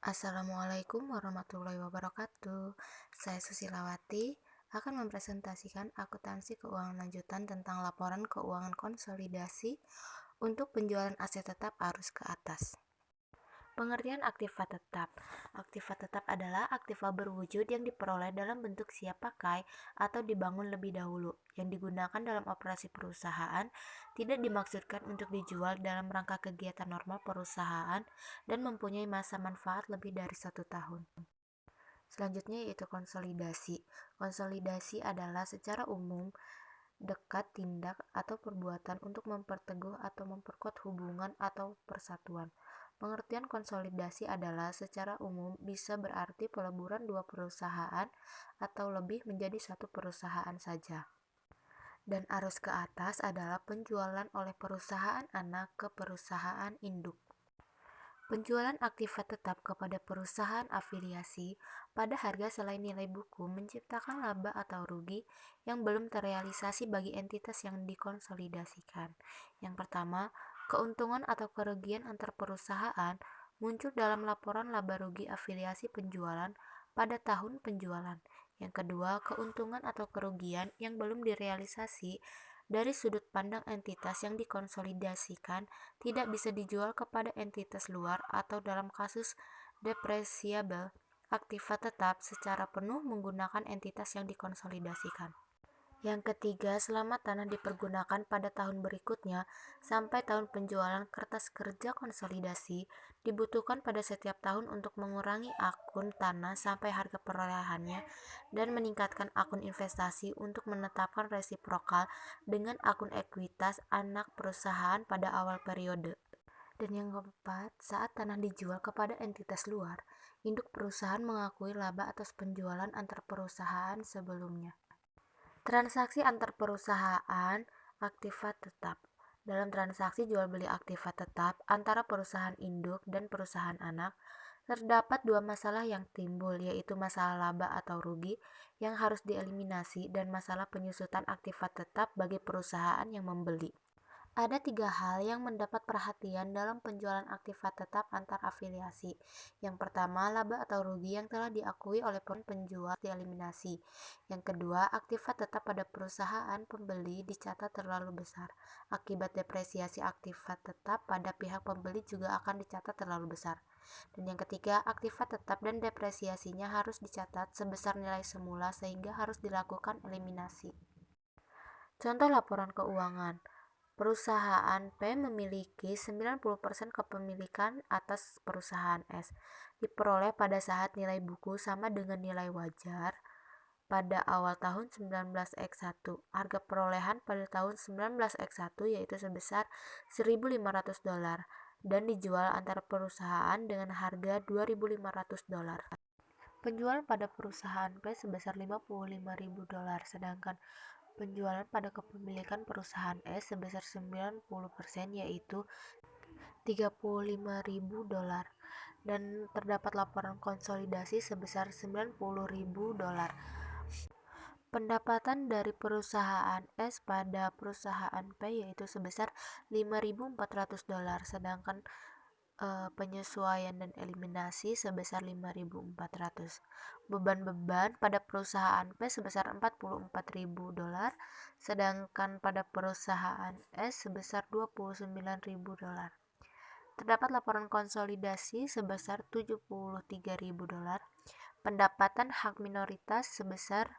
Assalamualaikum warahmatullahi wabarakatuh. Saya Susilawati akan mempresentasikan akuntansi keuangan lanjutan tentang laporan keuangan konsolidasi untuk penjualan aset tetap arus ke atas. Pengertian aktiva tetap. Aktiva tetap adalah aktiva berwujud yang diperoleh dalam bentuk siap pakai atau dibangun lebih dahulu, yang digunakan dalam operasi perusahaan, tidak dimaksudkan untuk dijual dalam rangka kegiatan normal perusahaan, dan mempunyai masa manfaat lebih dari 1 tahun. Selanjutnya yaitu konsolidasi. Konsolidasi adalah secara umum dekat tindak atau perbuatan untuk memperteguh atau memperkuat hubungan atau persatuan. Pengertian konsolidasi adalah secara umum bisa berarti peleburan dua perusahaan atau lebih menjadi satu perusahaan saja. Dan arus ke atas adalah penjualan oleh perusahaan anak ke perusahaan induk. Penjualan aktiva tetap kepada perusahaan afiliasi pada harga selain nilai buku menciptakan laba atau rugi yang belum terrealisasi bagi entitas yang dikonsolidasikan. Yang pertama, keuntungan atau kerugian antar perusahaan muncul dalam laporan laba rugi afiliasi penjualan pada tahun penjualan. Yang kedua, keuntungan atau kerugian yang belum direalisasi dari sudut pandang entitas yang dikonsolidasikan tidak bisa dijual kepada entitas luar atau dalam kasus depresiable, aktiva tetap secara penuh menggunakan entitas yang dikonsolidasikan. Yang ketiga, selama tanah dipergunakan pada tahun berikutnya sampai tahun penjualan kertas kerja konsolidasi dibutuhkan pada setiap tahun untuk mengurangi akun tanah sampai harga perolehannya dan meningkatkan akun investasi untuk menetapkan resiprokal dengan akun ekuitas anak perusahaan pada awal periode. Dan yang keempat, saat tanah dijual kepada entitas luar, induk perusahaan mengakui laba atas penjualan antar perusahaan sebelumnya. Transaksi antar perusahaan aktiva tetap. Dalam transaksi jual beli aktiva tetap antara perusahaan induk dan perusahaan anak, terdapat dua masalah yang timbul, yaitu masalah laba atau rugi yang harus dieliminasi dan masalah penyusutan aktiva tetap bagi perusahaan yang membeli. Ada 3 hal yang mendapat perhatian dalam penjualan aktiva tetap antar afiliasi. Yang pertama, laba atau rugi yang telah diakui oleh penjual dieliminasi. Yang kedua, aktiva tetap pada perusahaan pembeli dicatat terlalu besar. Akibat depresiasi aktiva tetap pada pihak pembeli juga akan dicatat terlalu besar. Dan yang ketiga, aktiva tetap dan depresiasinya harus dicatat sebesar nilai semula sehingga harus dilakukan eliminasi. Contoh laporan keuangan. Perusahaan P memiliki 90% kepemilikan atas perusahaan S. Diperoleh pada saat nilai buku sama dengan nilai wajar pada awal tahun 19X1. Harga perolehan pada tahun 19X1 yaitu sebesar $1.500 dan dijual antar perusahaan dengan harga $2.500. Penjualan pada perusahaan P sebesar $55.000, sedangkan penjualan pada kepemilikan perusahaan S sebesar 90% yaitu $35.000 dan terdapat laporan konsolidasi sebesar $90.000. Pendapatan dari perusahaan S pada perusahaan P yaitu sebesar $5.400, sedangkan penyesuaian dan eliminasi sebesar $5.400. Beban-beban pada perusahaan P sebesar $44.000, sedangkan pada perusahaan S sebesar $29.000. Terdapat laporan konsolidasi sebesar $73.000. Pendapatan hak minoritas sebesar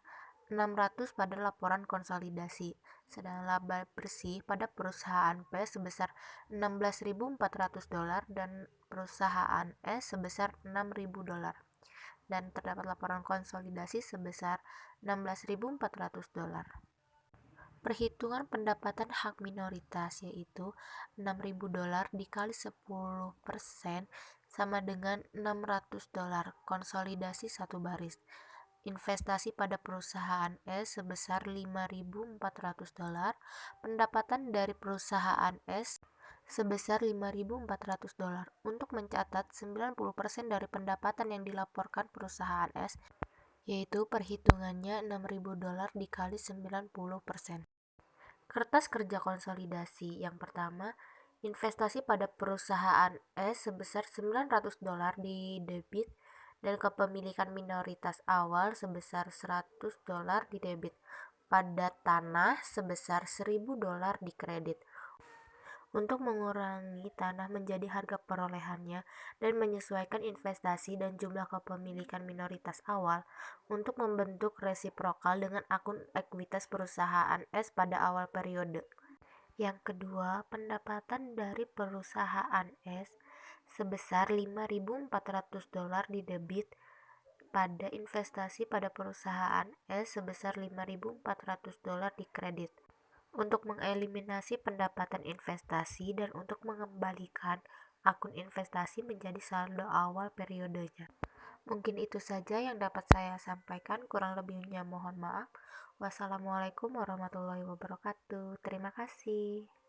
$600 pada laporan konsolidasi, sedangkan laba bersih pada perusahaan P sebesar $16.400 dan perusahaan S sebesar $6.000 dan terdapat laporan konsolidasi sebesar $16.400. Perhitungan pendapatan hak minoritas yaitu $6.000 dikali 10% sama dengan $600. Konsolidasi satu baris. Investasi pada perusahaan S sebesar $5.400, pendapatan dari perusahaan S sebesar $5.400 untuk mencatat 90% dari pendapatan yang dilaporkan perusahaan S, yaitu perhitungannya $6.000 dikali 90%. Kertas kerja konsolidasi. Yang pertama, Investasi pada perusahaan S sebesar $900 di debit dan kepemilikan minoritas awal sebesar $100 di debit. Pada tanah sebesar $1.000 di kredit. Untuk mengurangi tanah menjadi harga perolehannya dan menyesuaikan investasi dan jumlah kepemilikan minoritas awal untuk membentuk resiprokal dengan akun ekuitas perusahaan S pada awal periode. Yang kedua, pendapatan dari perusahaan S sebesar $5.400 di debit pada investasi pada perusahaan S sebesar $5.400 di kredit. Untuk mengeliminasi pendapatan investasi dan untuk mengembalikan akun investasi menjadi saldo awal periodenya. Mungkin itu saja yang dapat saya sampaikan, kurang lebihnya mohon maaf. Wassalamualaikum warahmatullahi wabarakatuh. Terima kasih.